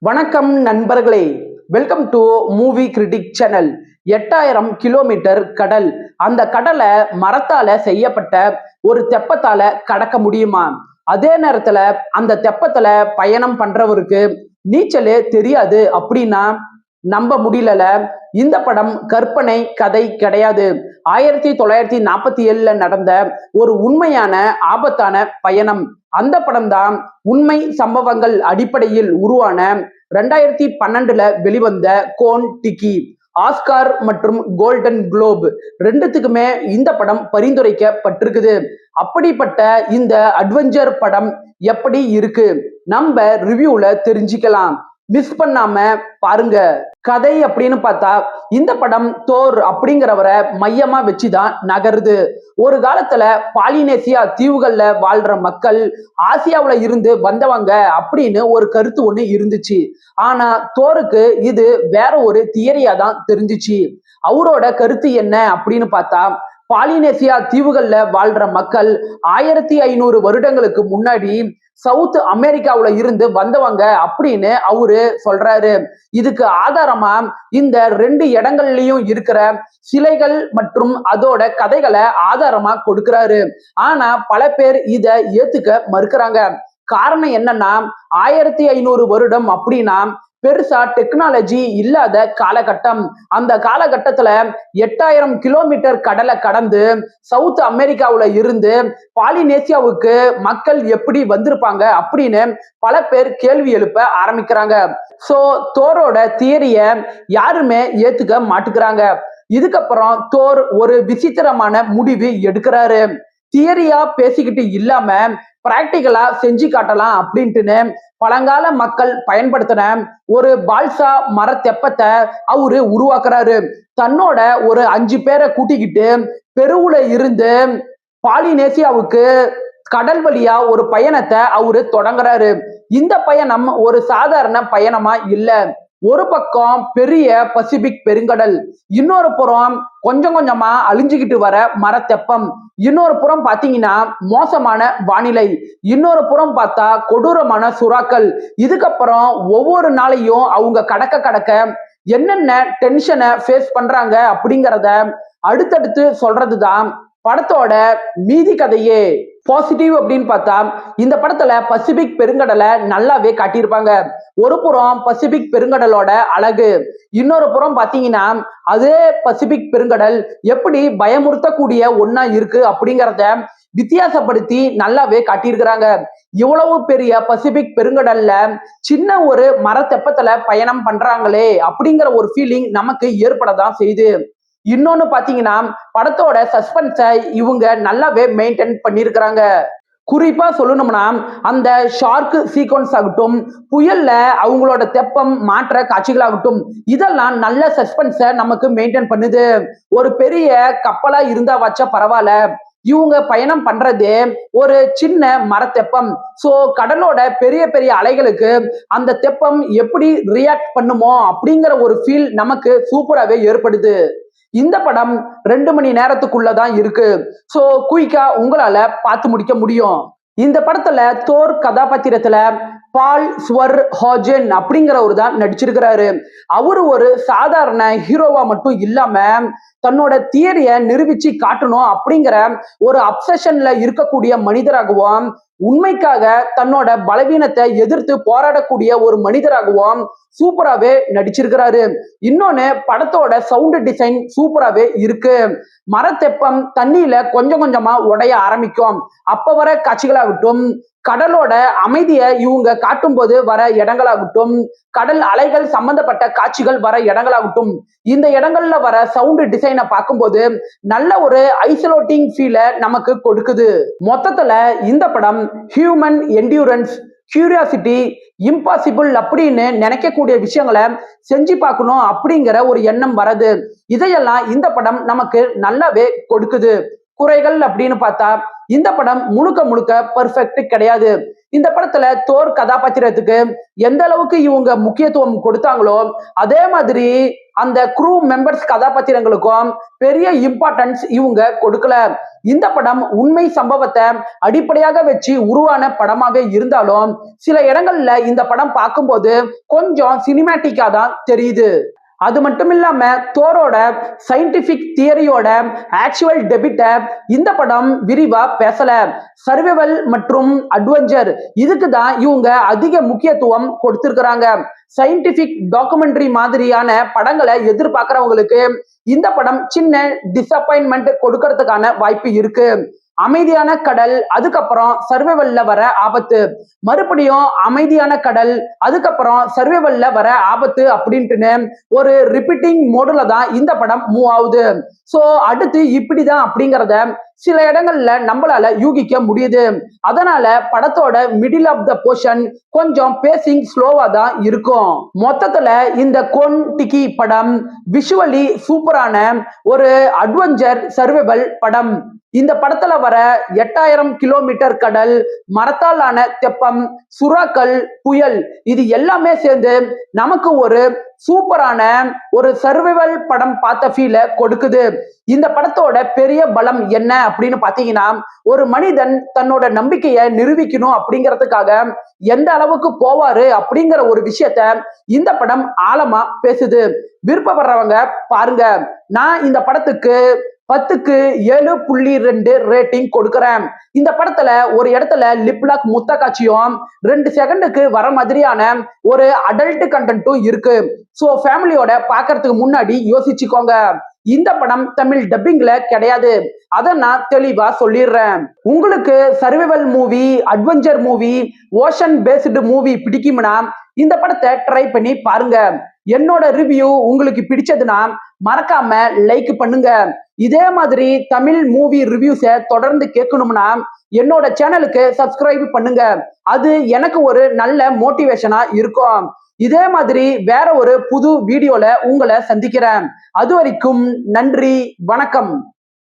வணக்கம் நண்பர்களே, welcome to movie critic channel. 8000 kilometre கடல். அந்த கடலை மரத்தால செய்யப்பட்ட ஒரு தெப்பத்தால கடக்க முடியுமா? அதே நேரத்துல அந்த தெப்பத்துல பயணம் பண்றவருக்கு நீச்சலே தெரியாது அப்படின்னா நம்ப முடியல. இந்த படம் கற்பனை கதை கிடையாது. 1947 நடந்த ஒரு உண்மையான ஆபத்தான பயணம். அந்த படம் தான் உண்மை சம்பவங்கள் அடிப்படையில் உருவான 2012 வெளிவந்த கோன் டிக்கி. ஆஸ்கார் மற்றும் கோல்டன் குளோப் ரெண்டுத்துக்குமே இந்த படம் பரிந்துரைக்கப்பட்டிருக்குது. அப்படிப்பட்ட இந்த அட்வென்ச்சர் படம் எப்படி இருக்கு நம்ம ரிவ்யூல தெரிஞ்சுக்கலாம். மிஸ் பண்ணாம பாருங்க. கதை அப்படின்னு பார்த்தா இந்த படம் தோர் அப்படிங்கிறவரை மையமா வச்சுதான் நகருது. ஒரு காலத்துல பாலினேசியா தீவுகள்ல வாழ்ற மக்கள் ஆசியாவுல இருந்து வந்தவங்க அப்படின்னு ஒரு கருத்து ஒண்ணு இருந்துச்சு. ஆனா தோருக்கு இது வேற ஒரு தியரியா தான் தெரிஞ்சிச்சு. அவரோட கருத்து என்ன அப்படின்னு பார்த்தா, பாலினேசியா தீவுகள்ல வாழ்ற மக்கள் 1500 வருடங்களுக்கு முன்னாடி சவுத் அமெரிக்காவுல இருந்து வந்தவங்க அப்படின்னு அவரு சொல்றாரு. இதுக்கு ஆதாரமா இந்த 2 இடங்கள்லயும் இருக்கிற சிலைகள் மற்றும் அதோட கதைகளை ஆதாரமா கொடுக்கிறாரு. ஆனா பல பேர் இத ஏத்துக்க மறுக்கிறாங்க. காரணம் என்னன்னா, 1500 வருடம் அப்படின்னா பெருசா டெக்னாலஜி இல்லாத காலகட்டம். அந்த காலகட்டத்துல 8000 கிலோமீட்டர் கடலை கடந்து சவுத் அமெரிக்காவுல இருந்து பாலினேசியாவுக்கு மக்கள் எப்படி வந்திருப்பாங்க அப்படின்னு பல பேர் கேள்வி எழுப்ப ஆரம்பிக்கிறாங்க. சோ தோரோட தியரிய யாருமே ஏத்துக்க மாட்டுக்கிறாங்க. இதுக்கப்புறம் தோர் ஒரு விசித்திரமான முடிவு எடுக்கிறாரு. தியரியா பேசிக்கிட்டு இல்லாம பிராக்டிகலா செஞ்சு காட்டலாம் அப்படின்ட்டுன்னு பழங்கால மக்கள் பயன்படுத்தின ஒரு பால்சா மர தெப்பத்தை அவரு உருவாக்குறாரு. தன்னோட ஒரு 5 பேரை கூட்டிக்கிட்டு பெருவுல இருந்து பாலினேசியாவுக்கு கடல் வழியா ஒரு பயணத்தை அவரு தொடங்குறாரு. இந்த பயணம் ஒரு சாதாரண பயணமா இல்ல. ஒரு பக்கம் பெரிய பசிபிக் பெருங்கடல், இன்னொரு புறம் கொஞ்சம் கொஞ்சமா அழிஞ்சுக்கிட்டு வர மரத்தெப்பம், இன்னொரு புறம் பாத்தீங்கன்னா மோசமான வானிலை, இன்னொரு புறம் பார்த்தா கொடூரமான சுறாக்கள். இதுக்கப்புறம் ஒவ்வொரு நாளையும் அவங்க கடக்க கடக்க என்னென்ன டென்ஷனை ஃபேஸ் பண்றாங்க அப்படிங்கிறத அடுத்தடுத்து சொல்றதுதான் படத்தோட மீதி கதையே. பாசிட்டிவ் அப்படின்னு பார்த்தா இந்த படத்துல பசிபிக் பெருங்கடலை நல்லாவே காட்டியிருப்பாங்க. ஒரு புறம் பசிபிக் பெருங்கடலோட அழகு, இன்னொரு புறம் பாத்தீங்கன்னா அதே பசிபிக் பெருங்கடல் எப்படி பயமுறுத்தக்கூடிய ஒன்னா இருக்கு அப்படிங்கிறத வித்தியாசப்படுத்தி நல்லாவே காட்டியிருக்கிறாங்க. இவ்வளவு பெரிய பசிபிக் பெருங்கடல்ல சின்ன ஒரு மரத்தெப்பத்துல பயணம் பண்றாங்களே அப்படிங்கிற ஒரு ஃபீலிங் நமக்கு ஏற்படதான் செய்யுது. இன்னொன்னு பாத்தீங்கன்னா படத்தோட சஸ்பென்ஸை இவங்க நல்லாவே மெயின்டைன் பண்ணியிருக்கிறாங்க. குறிப்பா சொல்லணும்னா அந்த ஷார்க் சீக்வன்ஸ் ஆகட்டும், புயல்ல அவங்களோட தெப்பம் மாற்ற காட்சிகளாகட்டும், இதெல்லாம் நல்ல சஸ்பென்ஸை நமக்கு மெயின்டைன் பண்ணுது. ஒரு பெரிய கப்பலா இருந்தா வச்சா பரவாயில்ல, இவங்க பயணம் பண்றது ஒரு சின்ன மரத்தெப்பம். சோ கடலோட பெரிய பெரிய அலைகளுக்கு அந்த தெப்பம் எப்படி ரியாக்ட் பண்ணுமோ அப்படிங்கிற ஒரு ஃபீல் நமக்கு சூப்பராகவே ஏற்படுது. இந்த படம் 2 மணி நேரத்துக்குள்ளதான் இருக்கு. சோ குயிக்கா உங்களால பார்த்து முடிக்க முடியும். இந்த படத்துல தோர் கதாபாத்திரத்துல பால் ஸ்வர் ஹாஜன் அப்படிங்கிறவரு தான் நடிச்சிருக்கிறாரு. அவரு ஒரு சாதாரண ஹீரோவா மட்டும் இல்லாம தன்னோட தியரிய நிரூபிச்சு காட்டணும் அப்படிங்கிற ஒரு அப்சஷன்ல இருக்கக்கூடிய மனிதராகவும், உண்மைக்காக தன்னோட பலவீனத்தை எதிர்த்து போராடக்கூடிய ஒரு மனிதராகவும் சூப்பராகவே நடிச்சிருக்கிறாரு. இன்னொன்னு படத்தோட சவுண்ட் டிசைன் சூப்பராகவே இருக்கு. மரத்தெப்பம் தண்ணியில கொஞ்சம் கொஞ்சமா உடைய ஆரம்பிக்கும். அப்ப வர காட்சிகளாகட்டும், கடலோட அமைதியை இவங்க காட்டும் போது வர இடங்களாகட்டும், கடல் அலைகள் சம்பந்தப்பட்ட காட்சிகள் வர இடங்களாகட்டும், இந்த இடங்கள்ல வர சவுண்ட் டிசைனை பார்க்கும்போது நல்ல ஒரு ஐசோலேட்டிங் ஃபீலை நமக்கு கொடுக்குது. மொத்தத்துல இந்த படம் ஹியூமன் என்டியூரன்ஸ், கியூரியாசிட்டி, இம்பாசிபிள் அப்படின்னு நினைக்கக்கூடிய விஷயங்களை செஞ்சு பார்க்கணும் அப்படிங்கிற ஒரு எண்ணம் வருது. இதையெல்லாம் இந்த படம் நமக்கு நல்லாவே கொடுக்குது. குறைகள் அப்படின்னு பார்த்தா இந்த படம் முழுக்க முழுக்க பெர்ஃபெக்ட் கிடையாது. இந்த படத்துல தோர் கதாபாத்திரத்துக்கு எந்த அளவுக்கு இவங்க முக்கியத்துவம் கொடுத்தாங்களோ அதே மாதிரி அந்த குரூ மெம்பர்ஸ் கதாபாத்திரங்களுக்கும் பெரிய இம்பார்ட்டன்ஸ் இவங்க கொடுக்கல. இந்த படம் உண்மை சம்பவத்தை அடிப்படையாக வச்சு உருவான படமாக இருந்தாலும் சில இடங்கள்ல இந்த படம் பார்க்கும்போது கொஞ்சம் சினிமேட்டிக்கா தான் தெரியுது. அது மட்டும் இல்லாம தோரோட சயின்டிபிக் தியரியோட ஆக்சுவல் டெபிட்ட இந்த படம் விரிவா பேசல. சர்வைவல் மற்றும் அட்வென்ச்சர் இதுக்கு தான் இவங்க அதிக முக்கியத்துவம் கொடுத்திருக்கிறாங்க. சயின்டிபிக் டாக்குமெண்ட்ரி மாதிரியான படங்களை எதிர்பார்க்கிறவங்களுக்கு இந்த படம் சின்ன டிசப்பாயின்மெண்ட் கொடுக்கறதுக்கான வாய்ப்பு இருக்கு. அமைதியான கடல், அதுக்கப்புறம் சர்வைவல்ல வர ஆபத்து, மறுபடியும் அமைதியான கடல், அதுக்கப்புறம் சர்வைவல்ல வர ஆபத்து அப்படின்ட்டுன்னு ஒரு ரிப்பீட்டிங் மோடுல தான் இந்த படம் மூவ் ஆகுது. சோ அடுத்து இப்படிதான் அப்படிங்கிறத சில இடங்கள்ல நம்மளால யூகிக்க முடியுது. அதனால படத்தோட மிடில் ஆஃப் த போர்ஷன் கொஞ்சம் பேசிங் ஸ்லோவா தான் இருக்கும். மொத்தத்துல இந்த கொன் டிக்கி படம் விஷுவலி சூப்பரான ஒரு அட்வென்ச்சர் சர்வைவல் படம். இந்த படத்துல வர 8000 கிலோமீட்டர் கடல், மரத்தால் ஆன தெப்பம், சுறாக்கள், புயல் இது எல்லாமே சேர்ந்து நமக்கு ஒரு சூப்பரான ஒரு சர்வைவல் படம் பார்த்த ஃபீல கொடுக்குது. இந்த படத்தோட பெரிய பலம் என்ன அப்படின்னு பாத்தீங்கன்னா, ஒரு மனிதன் தன்னோட நம்பிக்கையை நிரூபிக்கணும் அப்படிங்கிறதுக்காக எந்த அளவுக்கு போவாரு அப்படிங்கிற ஒரு விஷயத்த இந்த படம் ஆழமா பேசுது. விருப்பப்படுறவங்க பாருங்க. நான் இந்த படத்துக்கு 10க்கு 7.2 ரேட்டிங் கொடுக்கிறேன். இந்த படத்துல ஒரு இடத்துல லிப்லாக் முத்த காட்சியும் 2 செகண்டுக்கு வர மாதிரியான ஒரு அடல்ட் கண்டென்ட்டும் இருக்கு. சோ ஃபேமிலியோட பாக்குறதுக்கு முன்னாடி யோசிச்சுக்கோங்க. இந்த படம் தமிழ் டப்பிங்ல கிடையாது. அதை நான் தெளிவா சொல்லிடுறேன். உங்களுக்கு survival movie, adventure movie, ocean based movie பிடிக்கும்னா இந்த படத்தை ட்ரை பண்ணி பாருங்க. என்னோட ரிவ்யூ உங்களுக்கு பிடிச்சதுன்னா மறக்காம லைக் பண்ணுங்க. இதே மாதிரி தமிழ் மூவி ரிவ்யூஸை தொடர்ந்து கேட்கணும்னா என்னோட சேனலுக்கு சப்ஸ்கிரைப் பண்ணுங்க. அது எனக்கு ஒரு நல்ல மோட்டிவேஷனா இருக்கும். இதே மாதிரி வேற ஒரு புது வீடியோல உங்களை சந்திக்கிறேன். அது வரைக்கும் நன்றி, வணக்கம்.